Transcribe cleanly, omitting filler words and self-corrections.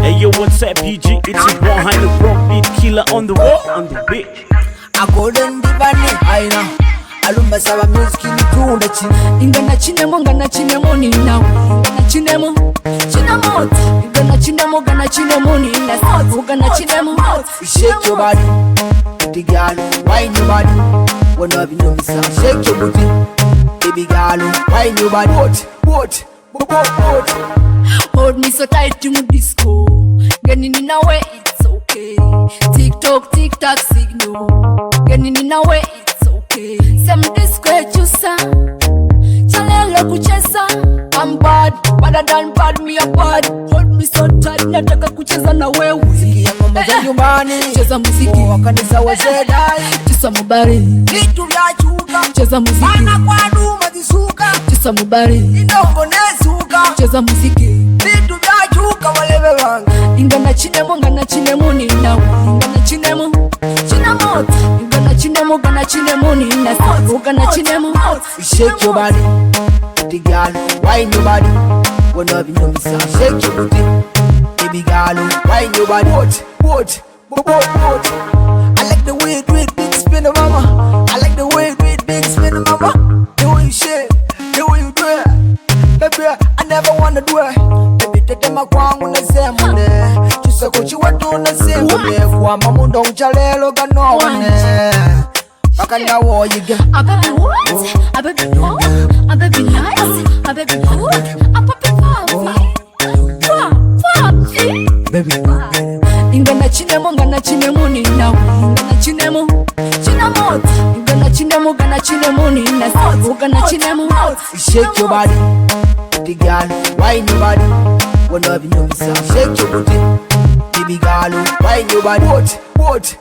Hey yo, what's up, PG? It's your boy behind the rock beat killer on the wall, on the beat. I couldn't divane aina alumba saba music nikunda chi ingana chinemo ni now ingana chinemo ingana chinemo ni na ingana chinemo shake your body the girl wine your body wanna be no miss shake your booty baby girl wine your body what hold me so tight to disco getting in away it's okay tick tock signal getting in away it's okay some disco chusa chalelo kucheza I'm bad better than bad me a bad hold me so tight nataka kucheza na wewe muziki ya ngoma za nyumbani cheza muziki wa kanisa wa Zedai cheza mubari vitu vya chuka cheza muziki bana kwa duma zisuka cheza mubari indongo nesuka cheza muziki vitu vya chuka walebe wangu ingana chinemo ni now ingana chinemo ingana chinemo ni na ingana chinemo shake your body the girl wine your body wanna be no miss shake your booty baby girl wine your body what I like the way you do it big spin mama I like the way you do it big spin mama the way you shake the way you do it baby I never wanna do it baby tetema kwangu nasema ne chisa kuchi watu nasema ne kwa mamundo uchalelo ganowane baka na wo yiga a baby what a baby what a baby nice a baby good a papi baby ingana chinemo ni now ingana chinemo ingana chinemo ni na ingana chinemo shake your body the girl wine your body wanna be no miss shake your booty baby girl wine your body what